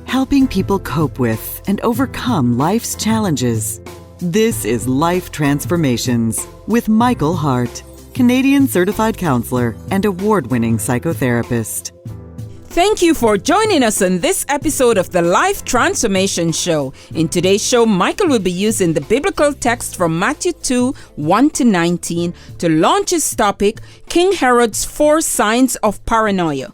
helping people cope with and overcome life's challenges. This is Life Transformations with Michael Hart, Canadian certified counselor and award-winning psychotherapist. Thank you for joining us on this episode of the Life Transformation Show. In today's show, Michael will be using the biblical text from Matthew 2, 1-19 to launch his topic, King Herod's 4 Signs of Paranoia.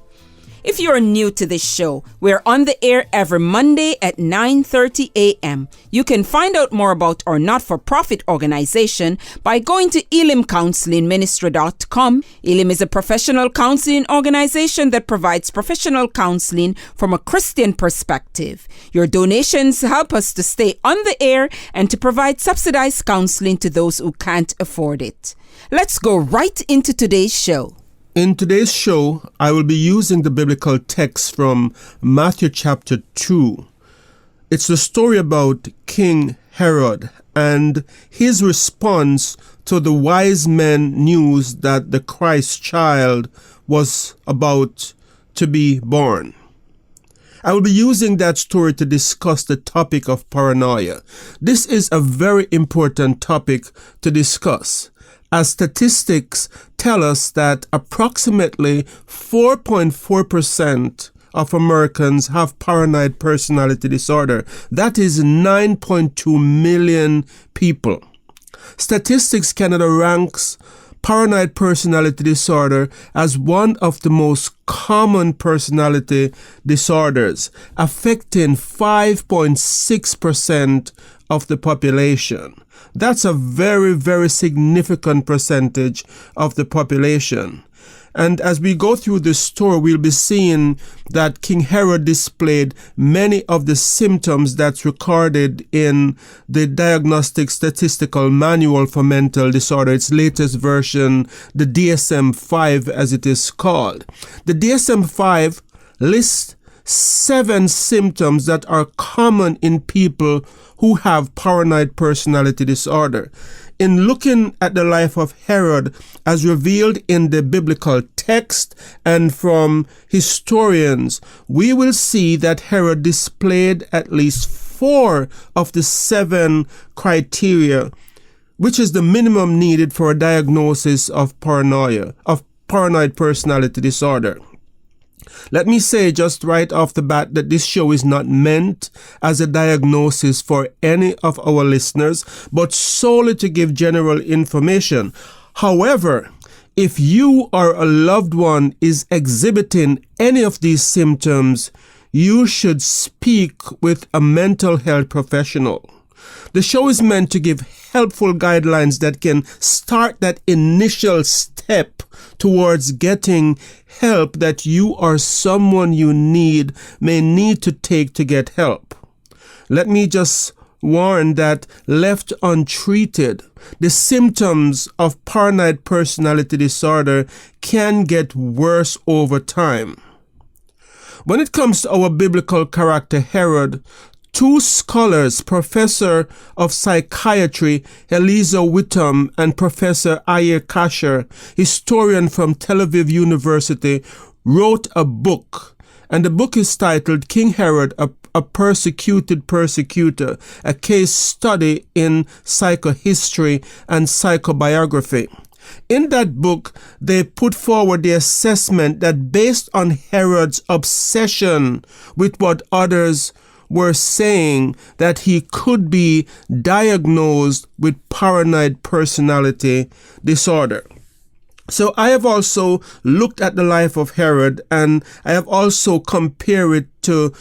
If you are new to this show, we're on the air every Monday at 9:30 a.m. You can find out more about our not-for-profit organization by going to elimcounselingministry.com. Elim is a professional counseling organization that provides professional counseling from a Christian perspective. Your donations help us to stay on the air and to provide subsidized counseling to those who can't afford it. Let's go right into today's show. In today's show, I will be using the biblical text from Matthew chapter 2. It's the story about King Herod and his response to the wise men news that the Christ child was about to be born. I will be using that story to discuss the topic of paranoia. This is a very important topic to discuss, as statistics tell us that approximately 4.4% of Americans have paranoid personality disorder. That is 9.2 million people. Statistics Canada ranks paranoid personality disorder as one of the most common personality disorders, affecting 5.6% of the population. That's a very, very significant percentage of the population. And as we go through this story, we'll be seeing that King Herod displayed many of the symptoms that's recorded in the Diagnostic Statistical Manual for Mental Disorder, its latest version, the DSM V as it is called. The DSM V lists 7 symptoms that are common in people who have paranoid personality disorder. In looking at the life of Herod as revealed in the biblical text and from historians, we will see that Herod displayed at least 4 of the 7 criteria, which is the minimum needed for a diagnosis of paranoid personality disorder. Let me say just right off the bat that this show is not meant as a diagnosis for any of our listeners, but solely to give general information. However, if you or a loved one is exhibiting any of these symptoms, you should speak with a mental health professional. The show is meant to give helpful guidelines that can start that initial step towards getting help that you or someone you may need to take to get help. Let me just warn that left untreated, the symptoms of paranoid personality disorder can get worse over time. When it comes to our biblical character Herod, 2 scholars, Professor of Psychiatry Eleizer Witztum and Professor Aryeh Kasher, historian from Tel-Aviv University, wrote a book. And the book is titled King Herod, a Persecuted Persecutor, a case study in psychohistory and psychobiography. In that book, they put forward the assessment that based on Herod's obsession with what others were saying, that he could be diagnosed with paranoid personality disorder. So I have also looked at the life of Herod, and I have also compared it to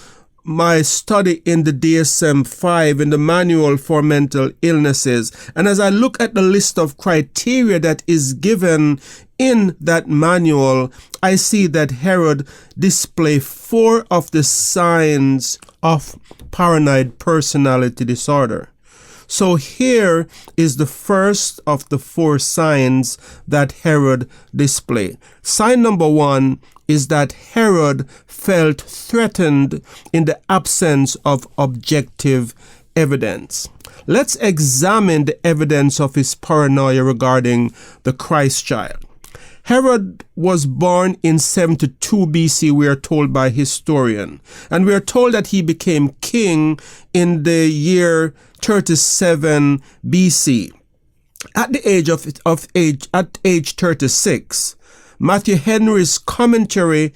my study in the DSM V, in the Manual for Mental Illnesses. And as I look at the list of criteria that is given in that manual, I see that Herod displayed 4 of the signs of paranoid personality disorder. So here is the first of the 4 signs that Herod displayed. Sign number 1 is that Herod felt threatened in the absence of objective evidence. Let's examine the evidence of his paranoia regarding the Christ child. Herod was born in 72 BC, we are told by historian. And we are told that he became king in the year 37 BC. At the age 36, Matthew Henry's commentary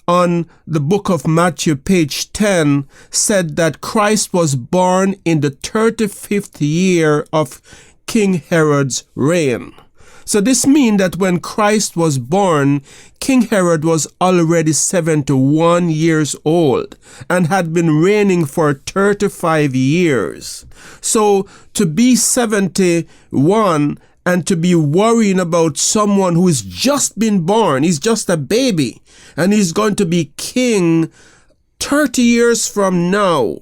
on the book of Matthew, page 10, said that Christ was born in the 35th year of King Herod's reign. So this means that when Christ was born, King Herod was already 71 years old and had been reigning for 35 years. So to be 71 and to be worrying about someone who has just been born, he's just a baby, and he's going to be king 30 years from now,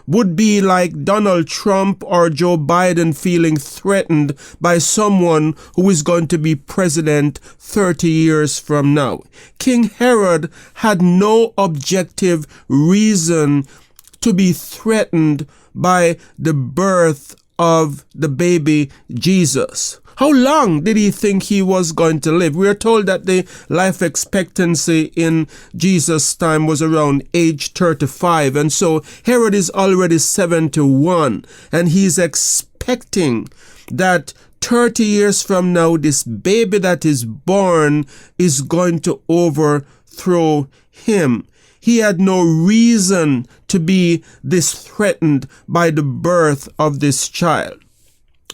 would be like Donald Trump or Joe Biden feeling threatened by someone who is going to be president 30 years from now. King Herod had no objective reason to be threatened by the birth of the baby Jesus. How long did he think he was going to live? We are told that the life expectancy in Jesus' time was around age 35. And so Herod is already 71. And he's expecting that 30 years from now, this baby that is born is going to overthrow him. He had no reason to be this threatened by the birth of this child.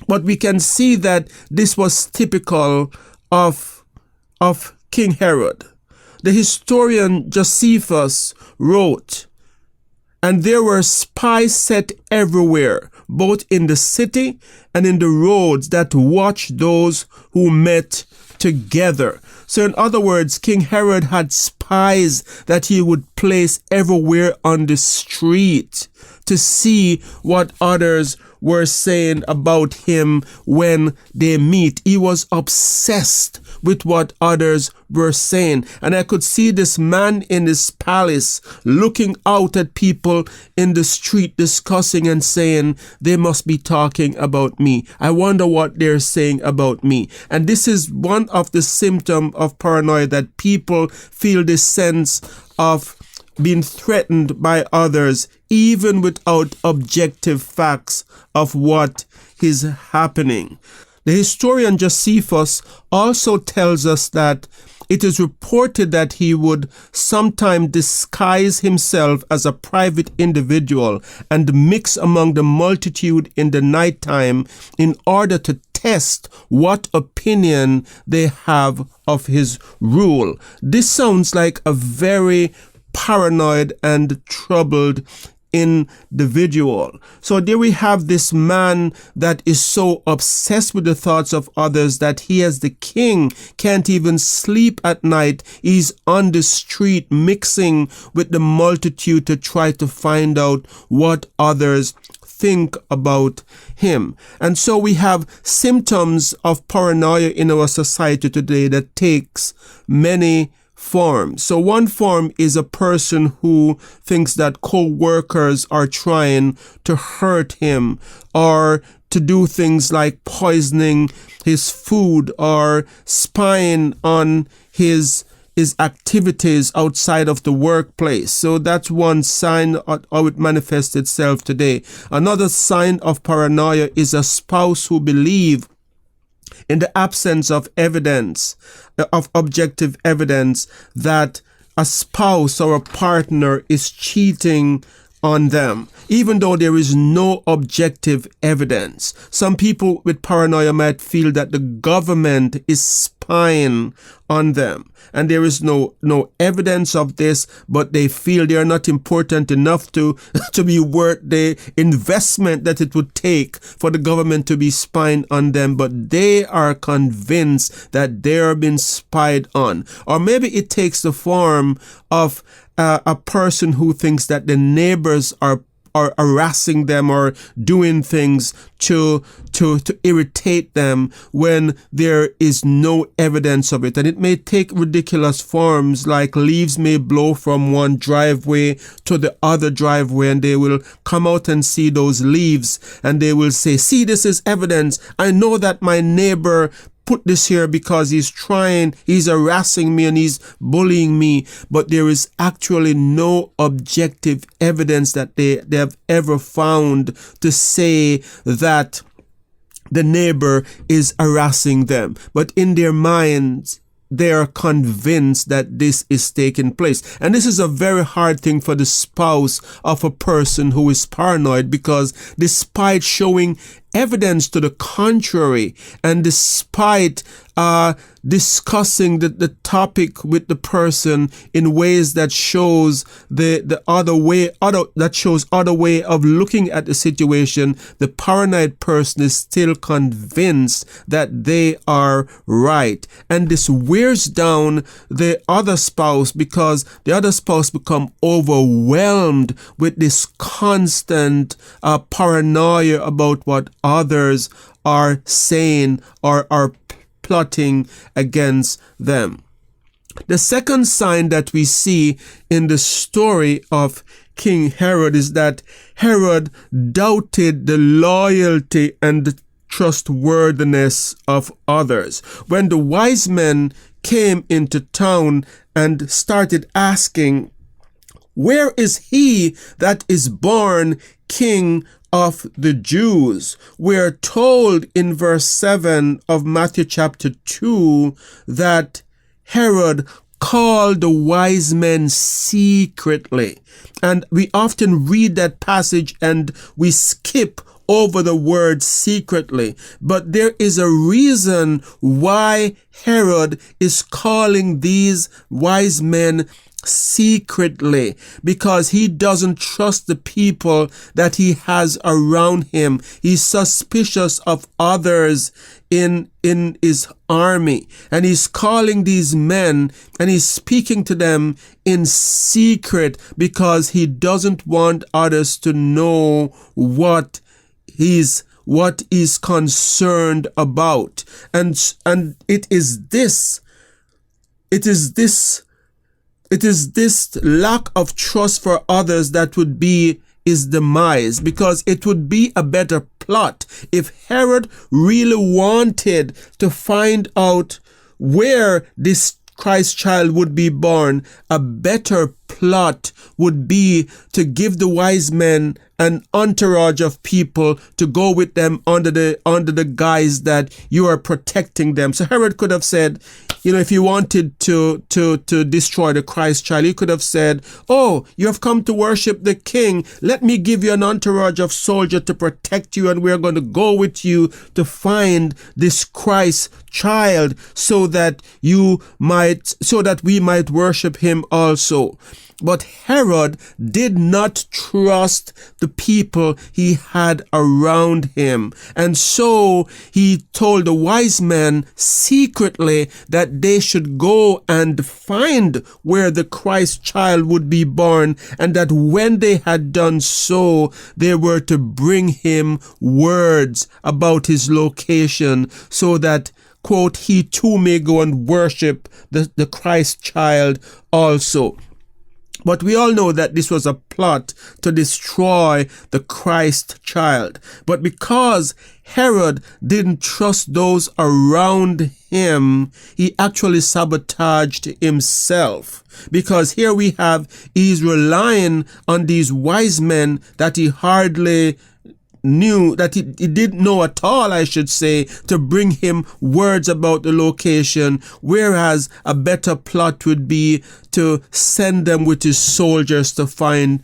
But we can see that this was typical of King Herod. The historian Josephus wrote, "And there were spies set everywhere, both in the city and in the roads, that watched those who met together." So in other words, King Herod had spies that he would place everywhere on the street to see what others were saying about him when they meet. He was obsessed with what others were saying. And I could see this man in his palace looking out at people in the street discussing and saying, they must be talking about me. I wonder what they're saying about me. And this is one of the symptoms of paranoia, that people feel this sense of being threatened by others, even without objective facts of what is happening. The historian Josephus also tells us that it is reported that he would sometime disguise himself as a private individual and mix among the multitude in the nighttime in order to test what opinion they have of his rule. This sounds like a very paranoid and troubled individual. So there we have this man that is so obsessed with the thoughts of others that he, as the king, can't even sleep at night. He's on the street mixing with the multitude to try to find out what others think about him. And so we have symptoms of paranoia in our society today that takes many forms. So one form is a person who thinks that co-workers are trying to hurt him or to do things like poisoning his food or spying on his activities outside of the workplace. So that's one sign of how it manifests itself today. Another sign of paranoia is a spouse who believes in the absence of evidence, of objective evidence, that a spouse or a partner is cheating on them, even though there is no objective evidence. Some people with paranoia might feel that the government is spying on them, and there is no evidence of this, but they feel they are not important enough to be worth the investment that it would take for the government to be spying on them, but they are convinced that they are being spied on. Or maybe it takes the form of a person who thinks that the neighbors are harassing them or doing things to irritate them when there is no evidence of it. And it may take ridiculous forms, like leaves may blow from one driveway to the other driveway, and they will come out and see those leaves and they will say, see, this is evidence. I know that my neighbor put this here because he's harassing me and he's bullying me, but there is actually no objective evidence that they have ever found to say that the neighbor is harassing them. But in their minds, they are convinced that this is taking place. And this is a very hard thing for the spouse of a person who is paranoid, because despite showing evidence to the contrary, and despite discussing the topic with the person in ways that shows the other way of looking at the situation, the paranoid person is still convinced that they are right. And this wears down the other spouse, because the other spouse become overwhelmed with this constant paranoia about what others are saying or are plotting against them. The second sign that we see in the story of King Herod is that Herod doubted the loyalty and the trustworthiness of others. When the wise men came into town and started asking, "Where is he that is born King of the Jews?" We're told in verse 7 of Matthew chapter 2 that Herod called the wise men secretly. And we often read that passage and we skip over the word secretly. But there is a reason why Herod is calling these wise men secretly, because he doesn't trust the people that he has around him. He's suspicious of others in his army, and he's calling these men and he's speaking to them in secret because he doesn't want others to know what he's concerned about. And it is this lack of trust for others that would be his demise, because it would be a better plot if Herod really wanted to find out where this Christ child would be born. A better plot would be to give the wise men an entourage of people to go with them under the guise that you are protecting them. So Herod could have said, if he wanted to destroy the Christ child, he could have said, "Oh, you have come to worship the king. Let me give you an entourage of soldiers to protect you, and we're going to go with you to find this Christ child so that we might worship him also." But Herod did not trust the people he had around him. And so he told the wise men secretly that they should go and find where the Christ child would be born, and that when they had done so, they were to bring him words about his location so that, quote, he too may go and worship the Christ child also. But we all know that this was a plot to destroy the Christ child. But because Herod didn't trust those around him, he actually sabotaged himself. Because here we have, he's relying on these wise men that he hardly knew, that he didn't know at all, I should say, to bring him words about the location, whereas a better plot would be to send them with his soldiers to find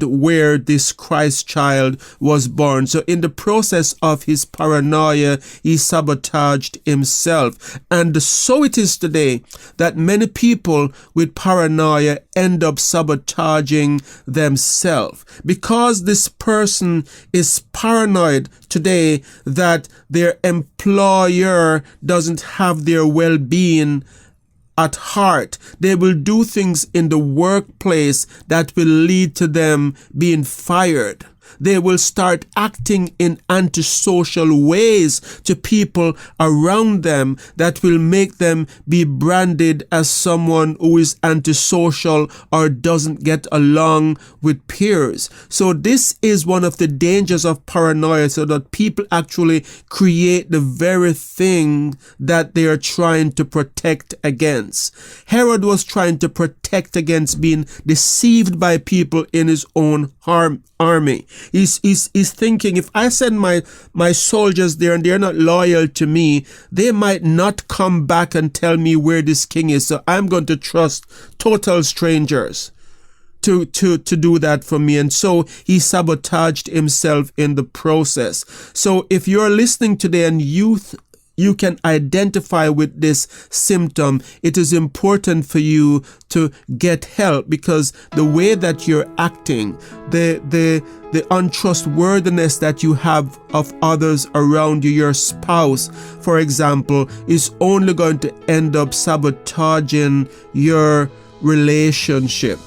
where this Christ child was born. So in the process of his paranoia, he sabotaged himself. And so it is today that many people with paranoia end up sabotaging themselves, because this person is paranoid today that their employer doesn't have their well-being at heart. They will do things in the workplace that will lead to them being fired. They will start acting in antisocial ways to people around them that will make them be branded as someone who is antisocial or doesn't get along with peers. So this is one of the dangers of paranoia, so that people actually create the very thing that they are trying to protect against. Herod was trying to protect against being deceived by people in his own army. He's thinking, if I send my soldiers there and they're not loyal to me, they might not come back and tell me where this king is. So I'm going to trust total strangers to do that for me. And so he sabotaged himself in the process. So if you're listening today and you can identify with this symptom, it is important for you to get help, because the way that you're acting, the untrustworthiness that you have of others around you, your spouse, for example, is only going to end up sabotaging your relationship.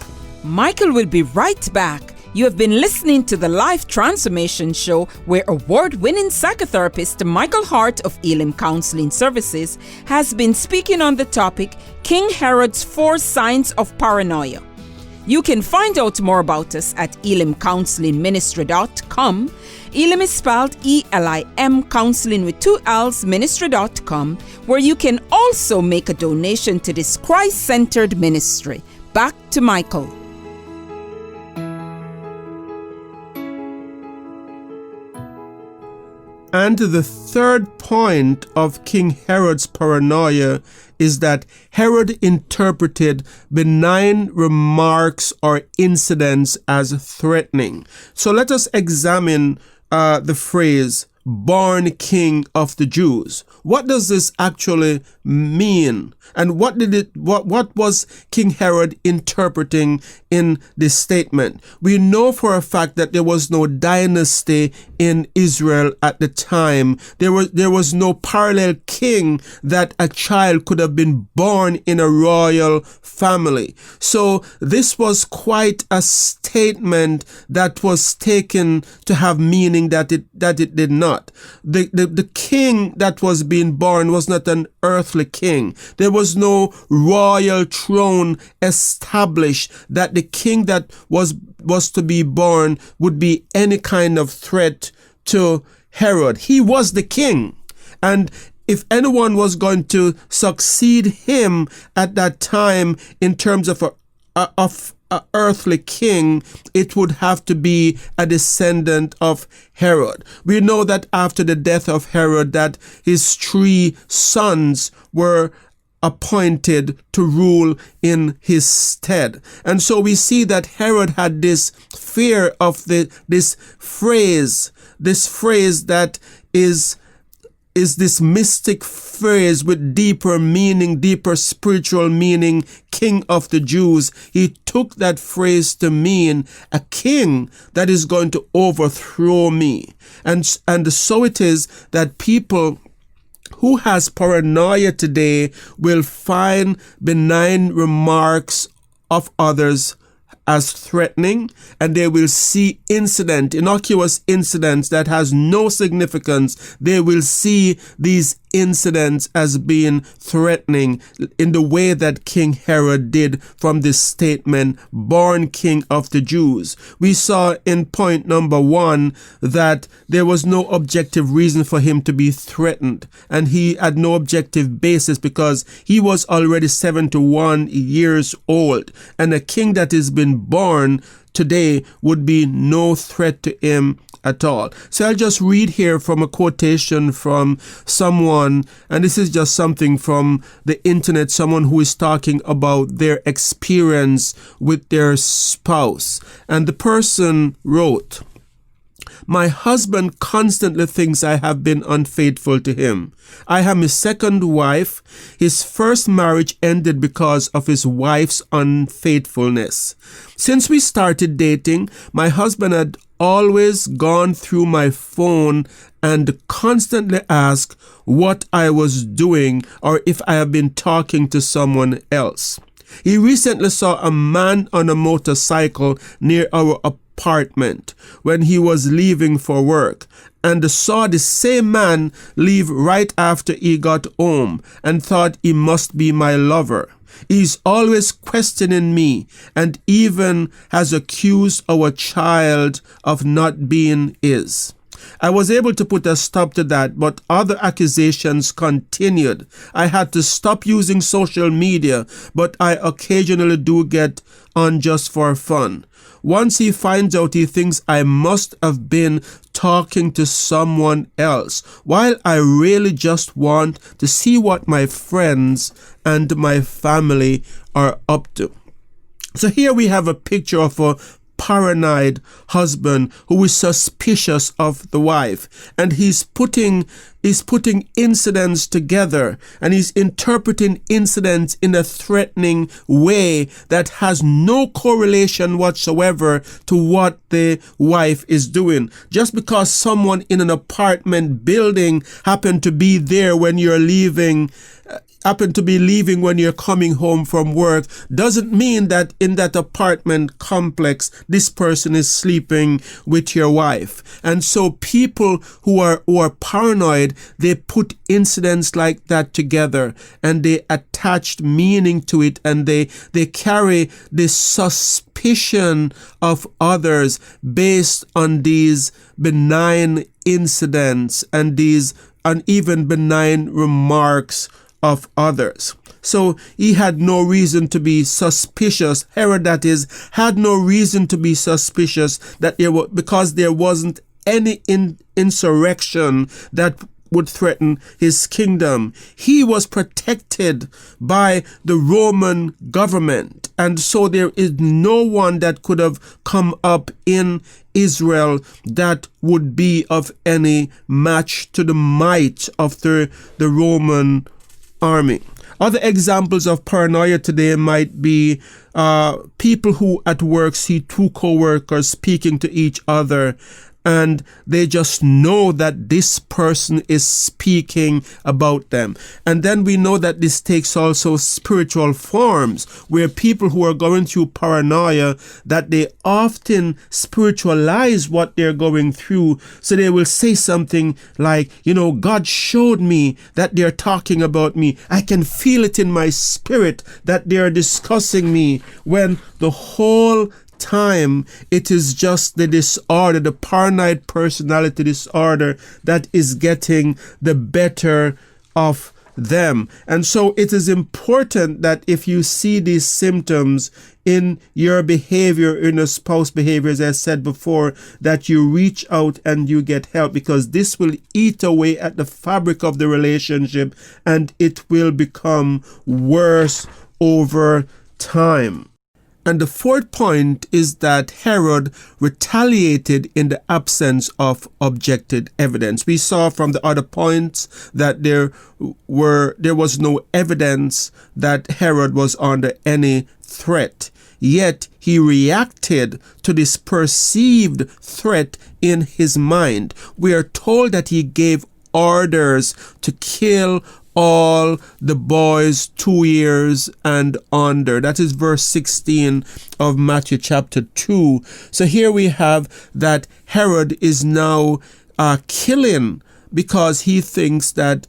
Michael will be right back. You have been listening to the Life Transformation Show, where award-winning psychotherapist Michael Hart of Elim Counseling Services has been speaking on the topic, King Herod's 4 Signs of Paranoia. You can find out more about us at elimcounselingministry.com. Elim is spelled E-L-I-M, counseling with 2 L's, ministry.com, where you can also make a donation to this Christ-centered ministry. Back to Michael. And the third point of King Herod's paranoia is that Herod interpreted benign remarks or incidents as threatening. So let us examine the phrase, born king of the Jews. What does this actually mean? And what was King Herod interpreting in this statement? We know for a fact that there was no dynasty in Israel at the time. There was no parallel king that a child could have been born in a royal family. So this was quite a statement that was taken to have meaning that it did not. The king that was being born was not an earthly king. There was no royal throne established that the king that was to be born would be any kind of threat to Herod. He was the king. And if anyone was going to succeed him at that time in terms of a earthly king, it would have to be a descendant of Herod. We know that after the death of Herod, that his 3 sons were appointed to rule in his stead. And so we see that Herod had this fear of this phrase that is this mystic phrase with deeper meaning, deeper spiritual meaning, King of the Jews. He took that phrase to mean a king that is going to overthrow me. And so it is that people who has paranoia today will find benign remarks of others as threatening, and they will see innocuous incidents that has no significance. They will see these incidents as being threatening in the way that King Herod did from this statement, born king of the Jews. We saw in point number 1 that there was no objective reason for him to be threatened, and he had no objective basis because he was already 71 years old, and a king that has been born today would be no threat to him at all. So I'll just read here from a quotation from someone, and this is just something from the internet, someone who is talking about their experience with their spouse. And the person wrote, "My husband constantly thinks I have been unfaithful to him. I am his second wife. His first marriage ended because of his wife's unfaithfulness. Since we started dating, my husband had always gone through my phone and constantly asked what I was doing or if I have been talking to someone else. He recently saw a man on a motorcycle near our apartment when he was leaving for work, and saw the same man leave right after he got home and thought he must be my lover. He's always questioning me and even has accused our child of not being his. I was able to put a stop to that, but other accusations continued. I had to stop using social media, but I occasionally do get on just for fun. Once he finds out, he thinks I must have been talking to someone else, while I really just want to see what my friends and my family are up to. So here we have a picture of a paranoid husband who is suspicious of the wife, and he's putting incidents together, and he's interpreting incidents in a threatening way that has no correlation whatsoever to what the wife is doing. Just because someone in an apartment building happened to be there when you're leaving when you're coming home from work doesn't mean that in that apartment complex this person is sleeping with your wife. And so people who are paranoid, they put incidents like that together and they attach meaning to it, and they carry this suspicion of others based on these benign incidents and even benign remarks of others. So he had no reason to be suspicious. Herod, that is, had no reason to be suspicious because there wasn't any insurrection that would threaten his kingdom. He was protected by the Roman government, and so there is no one that could have come up in Israel that would be of any match to the might of the Roman army. Other examples of paranoia today might be people who at work see two co-workers speaking to each other, and they just know that this person is speaking about them. And then we know that this takes also spiritual forms, where people who are going through paranoia, that they often spiritualize what they're going through. So they will say something like, God showed me that they're talking about me. I can feel it in my spirit that they're discussing me, when the whole time it is just the disorder, the paranoid personality disorder, that is getting the better of them. And so it is important that if you see these symptoms in your behavior, in your spouse behavior, as I said before, that you reach out and you get help, because this will eat away at the fabric of the relationship and it will become worse over time. And the fourth point is that Herod retaliated in the absence of objective evidence. We saw from the other points that there was no evidence that Herod was under any threat. Yet he reacted to this perceived threat in his mind. We are told that he gave orders to kill all the boys 2 years and under. That is verse 16 of Matthew chapter 2. So here we have that Herod is now killing because he thinks that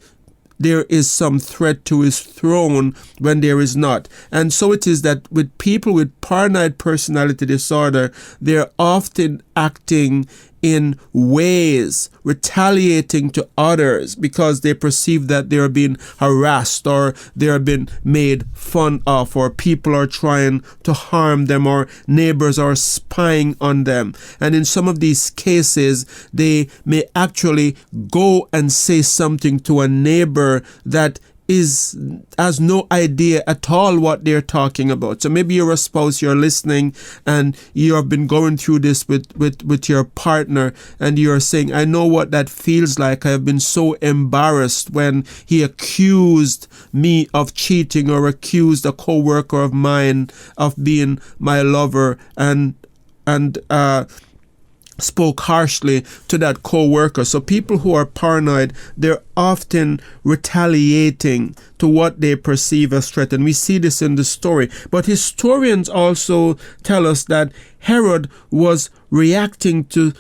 there is some threat to his throne when there is not. And so it is that with people with paranoid personality disorder, they're often acting in ways, retaliating to others because they perceive that they are being harassed or they are being made fun of, or people are trying to harm them, or neighbors are spying on them. And in some of these cases, they may actually go and say something to a neighbor that has no idea at all what they're talking about. So maybe you're a spouse, you're listening, and you have been going through this with your partner, and you're saying, I know what that feels like. I have been so embarrassed when he accused me of cheating, or accused a co-worker of mine of being my lover, and spoke harshly to that co-worker. So people who are paranoid, they're often retaliating to what they perceive as threat. And we see this in the story. But historians also tell us that Herod was reacting to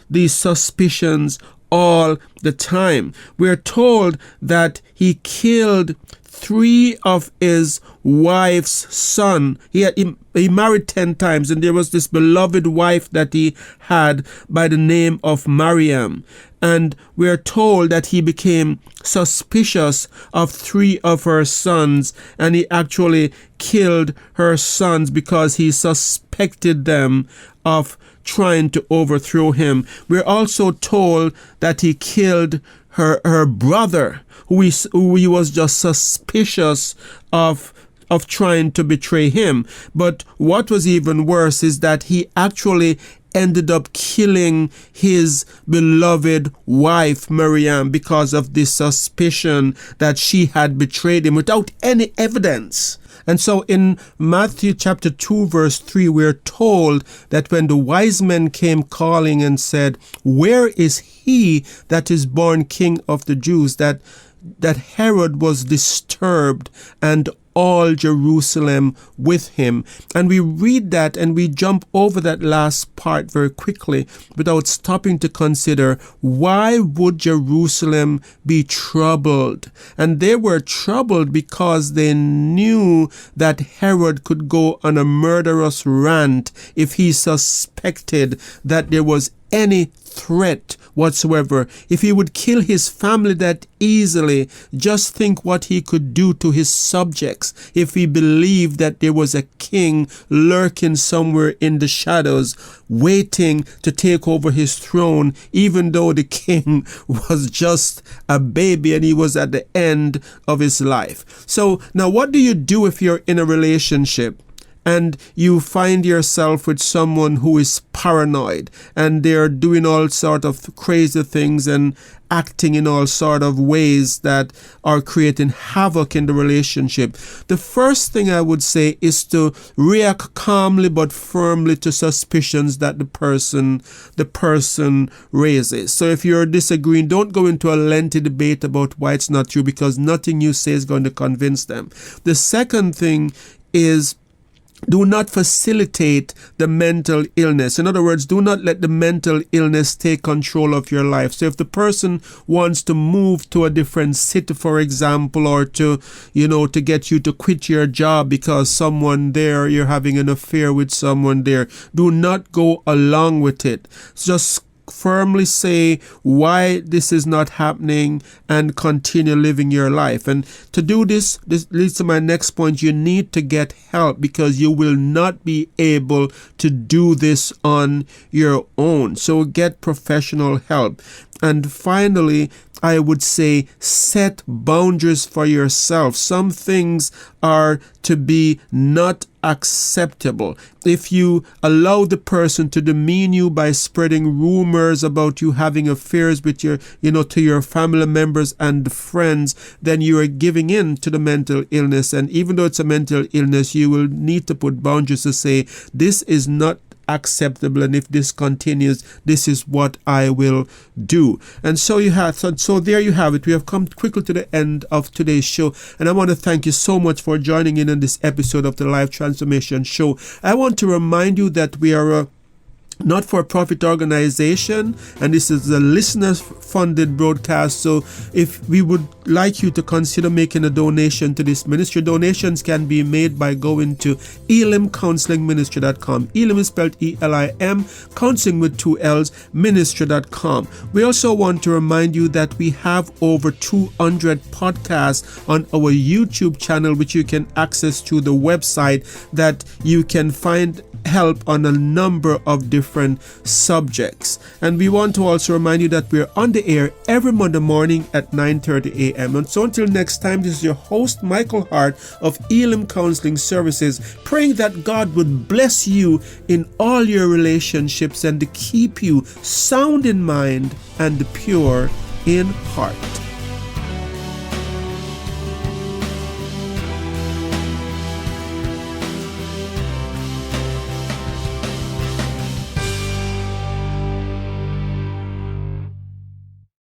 these suspicions all the time. We're told that he killed 3 of his wife's son. He married 10 times, and there was this beloved wife that he had by the name of Mariam. And we're told that he became suspicious of 3 of her sons, and he actually killed her sons because he suspected them of trying to overthrow him. We're also told that he killed her brother, who he was just suspicious of trying to betray him. But what was even worse is that he actually ended up killing his beloved wife, Miriam, because of this suspicion that she had betrayed him without any evidence. And so in Matthew chapter 2, verse 3, we're told that when the wise men came calling and said, "Where is he that is born King of the Jews?" that Herod was disturbed, and all Jerusalem with him. And we read that and we jump over that last part very quickly without stopping to consider, why would Jerusalem be troubled? And they were troubled because they knew that Herod could go on a murderous rant if he suspected that there was any threat whatsoever. If he would kill his family that easily, just think what he could do to his subjects if he believed that there was a king lurking somewhere in the shadows waiting to take over his throne, even though the king was just a baby and he was at the end of his life. So now what do you do if you're in a relationship and you find yourself with someone who is paranoid and they're doing all sort of crazy things and acting in all sort of ways that are creating havoc in the relationship? The first thing I would say is to react calmly but firmly to suspicions that the person raises. So if you're disagreeing, don't go into a lengthy debate about why it's not true, because nothing you say is going to convince them. The second thing is, do not facilitate the mental illness. In other words, do not let the mental illness take control of your life. So if the person wants to move to a different city, for example, or to get you to quit your job because someone there, you're having an affair with someone there, do not go along with it. Just firmly say why this is not happening and continue living your life. And to do this leads to my next point. You need to get help, because you will not be able to do this on your own. So get professional help. And finally, I would say set boundaries for yourself. Some things are to be not acceptable. If you allow the person to demean you by spreading rumors about you having affairs with your, to your family members and friends, then you are giving in to the mental illness. And even though it's a mental illness, you will need to put boundaries to say, this is not acceptable, and if this continues, this is what I will do. And so there you have it. We have come quickly to the end of today's show, and I want to thank you so much for joining in this episode of the Life Transformation Show. I want to remind you that we are a not-for-profit organization, and this is a listener-funded broadcast. So if we would like you to consider making a donation to this ministry, donations can be made by going to elimcounselingministry.com. Elim is spelled E-L-I-M, counseling with 2 L's, ministry.com. We also want to remind you that we have over 200 podcasts on our YouTube channel, which you can access through the website, that you can find help on a number of different subjects. And we want to also remind you that we're on the air every Monday morning at 9:30 a.m. And so until next time, this is your host, Michael Hart of Elim Counseling Services, praying that God would bless you in all your relationships and to keep you sound in mind and pure in heart.